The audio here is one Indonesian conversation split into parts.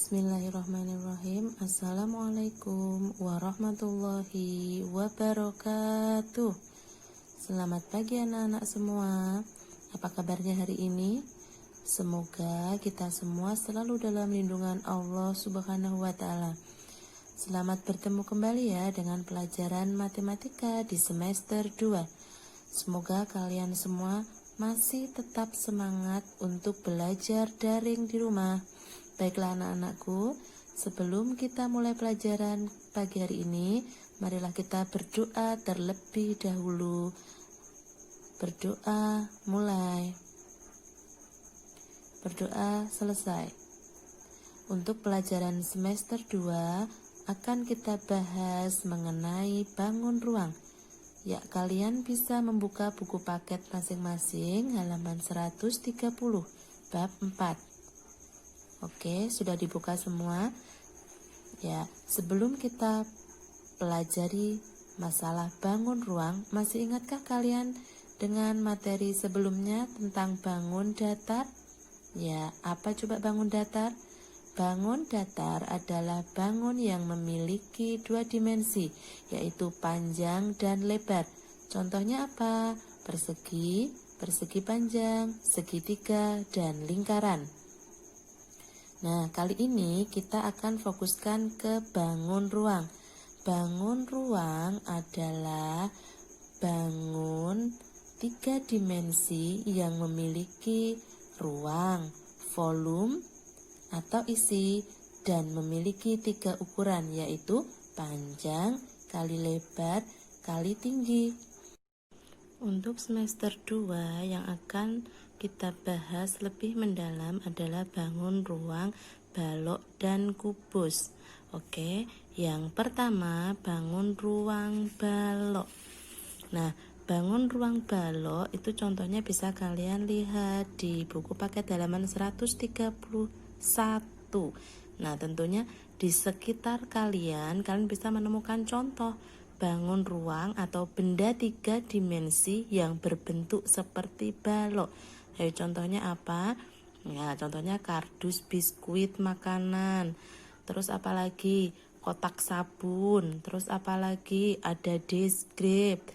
Bismillahirrahmanirrahim. Assalamualaikum warahmatullahi wabarakatuh. Selamat pagi anak-anak semua. Apa kabarnya hari ini? Semoga kita semua selalu dalam lindungan Allah Subhanahu wa Ta'ala. Selamat bertemu kembali ya dengan pelajaran matematika di semester 2. Semoga kalian semua masih tetap semangat untuk belajar daring di rumah. Baiklah anak-anakku, sebelum kita mulai pelajaran pagi hari ini, marilah kita berdoa terlebih dahulu. Berdoa mulai. Berdoa selesai. Untuk pelajaran semester 2 akan kita bahas mengenai bangun ruang. Ya, kalian bisa membuka buku paket masing-masing halaman 130 bab 4. Oke, sudah dibuka semua. Ya, sebelum kita pelajari masalah bangun ruang, masih ingatkah kalian dengan materi sebelumnya tentang bangun datar? Ya, apa coba bangun datar? Bangun datar adalah bangun yang memiliki dua dimensi, yaitu panjang dan lebar. Contohnya apa? Persegi, persegi panjang, segitiga, dan lingkaran. Nah, kali ini kita akan fokuskan ke bangun ruang. Bangun ruang adalah bangun tiga dimensi yang memiliki ruang, volume atau isi, dan memiliki tiga ukuran, yaitu panjang kali lebar kali tinggi. Untuk semester 2 yang akan kita bahas lebih mendalam adalah bangun ruang balok dan kubus. Oke, yang pertama bangun ruang balok. Nah, bangun ruang balok itu contohnya bisa kalian lihat di buku paket halaman 131. Nah, tentunya di sekitar kalian bisa menemukan contoh bangun ruang atau benda tiga dimensi yang berbentuk seperti balok. Ayo contohnya apa? Ya, contohnya kardus biskuit makanan. Terus apalagi? Kotak sabun. Terus apalagi? Ada disk grape.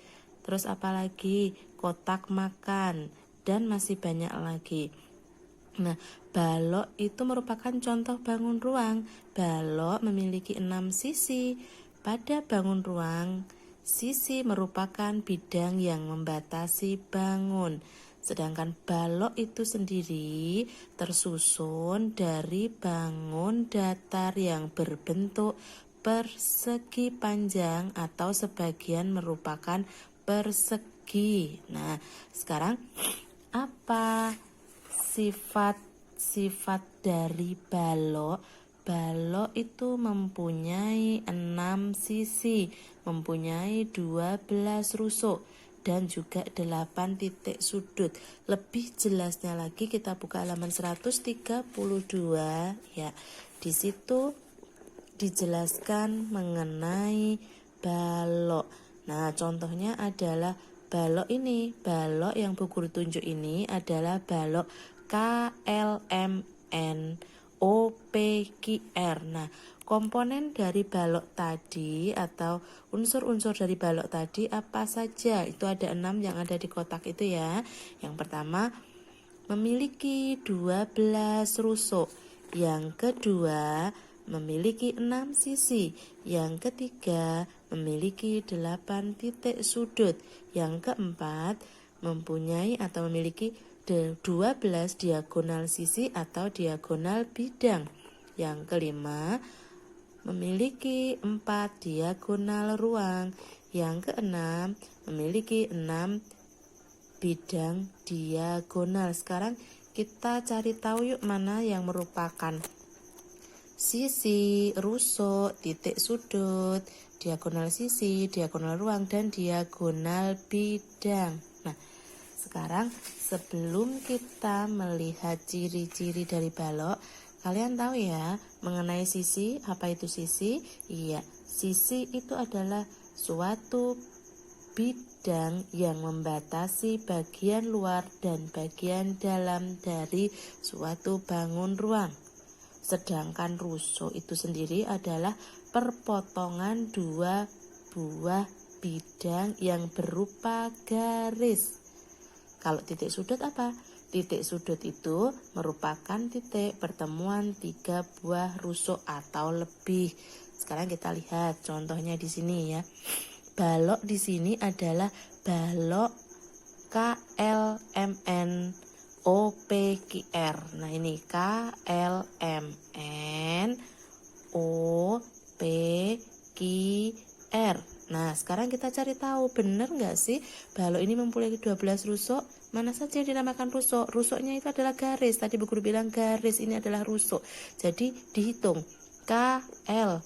Terus apalagi? Kotak makan. Dan masih banyak lagi. Nah, balok itu merupakan contoh bangun ruang. Balok memiliki 6 sisi. Pada bangun ruang, sisi merupakan bidang yang membatasi bangun. Sedangkan balok itu sendiri tersusun dari bangun datar yang berbentuk persegi panjang atau sebagian merupakan persegi. Nah, sekarang apa sifat dari balok? Balok itu mempunyai 6 sisi, mempunyai 12 rusuk, dan juga 8 titik sudut. Lebih jelasnya lagi kita buka halaman 132 ya. Di situ dijelaskan mengenai balok. Nah, contohnya adalah balok ini. Balok yang Bu Guru tunjuk ini adalah balok KLMN OPQR. Nah, komponen dari balok tadi atau unsur-unsur dari balok tadi apa saja? Itu ada 6 yang ada di kotak itu ya. Yang pertama, memiliki 12 rusuk. Yang kedua, memiliki 6 sisi. Yang ketiga, memiliki 8 titik sudut. Yang keempat, mempunyai atau memiliki 12 diagonal sisi atau diagonal bidang. Yang kelima, memiliki 4 diagonal ruang. Yang keenam, memiliki 6 bidang diagonal. Sekarang kita cari tahu yuk mana yang merupakan sisi, rusuk, titik sudut, diagonal sisi, diagonal ruang, dan diagonal bidang. Nah, sekarang sebelum kita melihat ciri-ciri dari balok, kalian tahu ya mengenai sisi. Apa itu sisi? Iya, sisi itu adalah suatu bidang yang membatasi bagian luar dan bagian dalam dari suatu bangun ruang. Sedangkan rusuk itu sendiri adalah perpotongan dua buah bidang yang berupa garis. Kalau titik sudut apa? Titik sudut itu merupakan titik pertemuan tiga buah rusuk atau lebih. Sekarang kita lihat contohnya di sini ya. Balok di sini adalah balok KLMN OPQR. Nah ini KLMN OPQR. Nah sekarang kita cari tahu benar nggak sih balok ini mempunyai 12 rusuk? Mana saja yang dinamakan rusuk? Rusuknya itu adalah garis. Tadi Bu Guru bilang garis ini adalah rusuk. Jadi dihitung KL.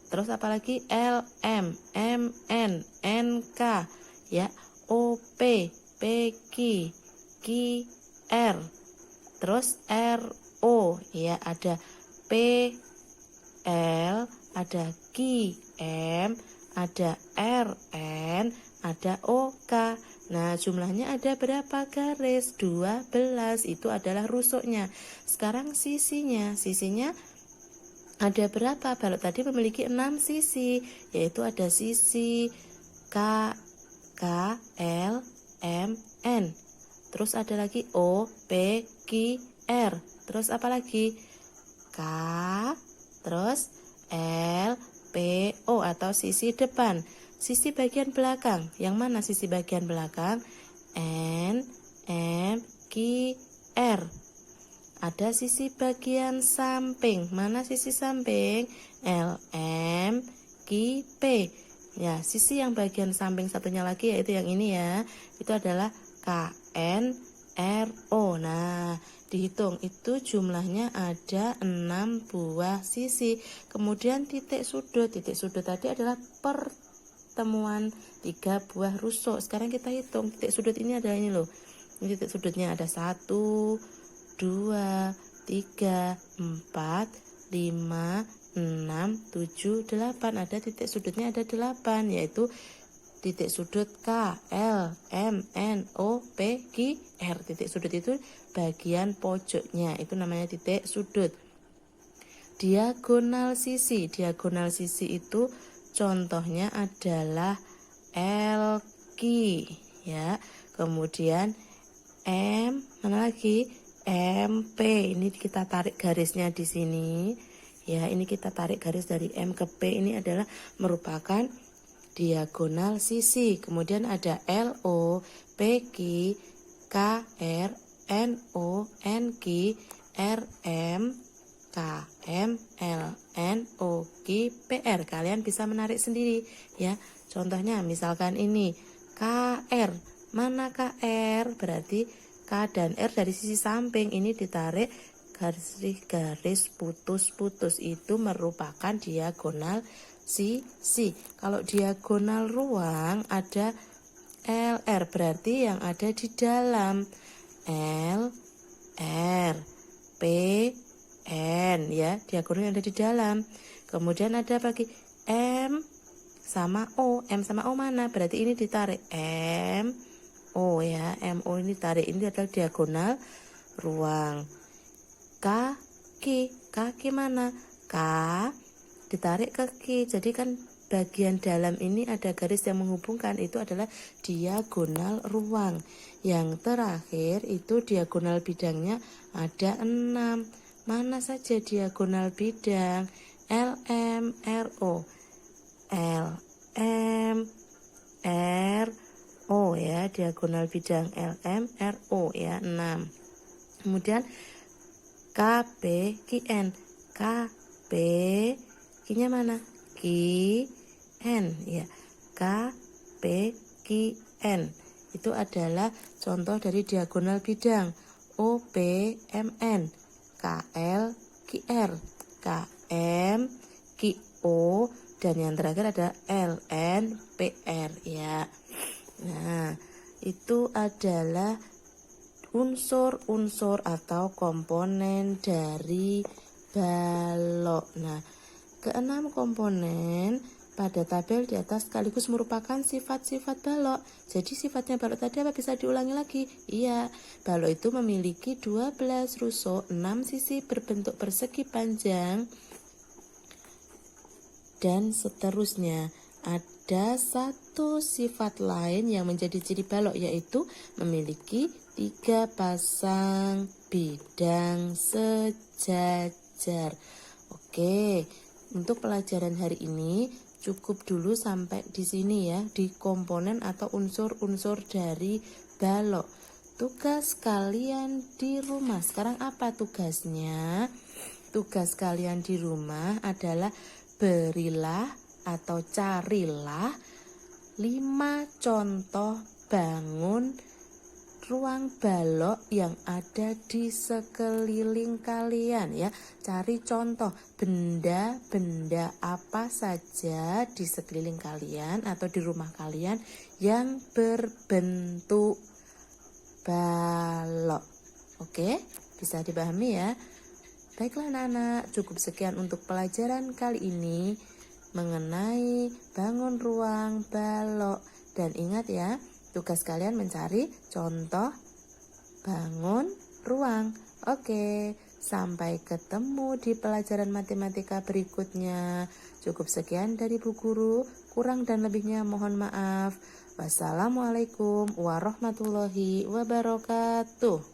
Terus apalagi LM, MN, NK, ya, OP, PQ, QR, terus RO, ya, ada PL, ada QM, ada RN, ada OK. Nah, jumlahnya ada berapa garis? 12, itu adalah rusuknya. Sekarang sisinya ada berapa? Balok tadi memiliki 6 sisi, yaitu ada sisi K, L, M, N. Terus ada lagi O, P, Q, R. Terus apa lagi? K, terus L, P, O atau sisi depan. Sisi bagian belakang, yang mana sisi bagian belakang? N, M, Q, R. Ada sisi bagian samping. Mana sisi samping? L, M, Q, P. Ya, sisi yang bagian samping satunya lagi yaitu yang ini ya. Itu adalah K, N, R, O. Nah, dihitung itu jumlahnya ada 6 buah sisi. Kemudian titik sudut. Titik sudut tadi adalah pertemuan 3 buah rusuk. Sekarang kita hitung titik sudut ini adalah ini loh. Ini titik sudutnya ada 1, 2, 3, 4, 5, 6, 7, 8. Ada titik sudutnya ada 8, yaitu titik sudut K, L, M, N, O, P, Q, R. Titik sudut itu bagian pojoknya, itu namanya titik sudut. Diagonal sisi. Diagonal sisi itu contohnya adalah LQ ya. Kemudian M, mana lagi? MP. Ini kita tarik garisnya di sini. Ya, ini kita tarik garis dari M ke P. Ini adalah merupakan diagonal sisi. Kemudian ada LO, PQ, KR, NO, NQ, RM, KM, LN, OQ, PR. Kalian bisa menarik sendiri ya. Contohnya misalkan ini KR. Mana KR? Berarti K dan R dari sisi samping ini ditarik garis putus-putus, itu merupakan diagonal sisi. Kalau diagonal ruang ada LR, berarti yang ada di dalam L, R, P, N ya, diagonal yang ada di dalam. Kemudian ada apa lagi? M sama O. M sama O mana? Berarti ini ditarik M, O ya, MO ini tarik, ini adalah diagonal ruang. Kaki mana? K ditarik ke Q, jadi kan bagian dalam ini ada garis yang menghubungkan, itu adalah diagonal ruang. Yang terakhir itu diagonal bidangnya ada 6. Mana saja diagonal bidang? LM, RO, LM, R, O ya, diagonal bidang LM, RO ya, 6. Kemudian KB, QN. KB, Q-nya mana? QN ya. KB, QN. Itu adalah contoh dari diagonal bidang. OP, MN, KL, QR, KM, QO, dan yang terakhir ada LN, PR ya. Nah, itu adalah unsur-unsur atau komponen dari balok. Nah, keenam komponen pada tabel di atas sekaligus merupakan sifat-sifat balok. Jadi sifatnya balok tadi apa, bisa diulangi lagi? Iya, balok itu memiliki 12 rusuk, 6 sisi berbentuk persegi panjang, dan seterusnya. Ada satu sifat lain yang menjadi ciri balok, yaitu memiliki 3 pasang bidang sejajar. Oke, untuk pelajaran hari ini cukup dulu sampai di sini ya, di komponen atau unsur-unsur dari balok. Tugas kalian di rumah sekarang apa tugasnya? Tugas kalian di rumah adalah berilah atau carilah 5 contoh bangun ruang balok yang ada di sekeliling kalian ya. Cari contoh benda-benda apa saja di sekeliling kalian atau di rumah kalian yang berbentuk balok. Oke, bisa dipahami ya. Baiklah anak-anak, cukup sekian untuk pelajaran kali ini mengenai bangun ruang balok. Dan ingat ya, tugas kalian mencari contoh bangun ruang. Oke, sampai ketemu di pelajaran matematika berikutnya. Cukup sekian dari Bu Guru, kurang dan lebihnya mohon maaf. Wassalamualaikum warahmatullahi wabarakatuh.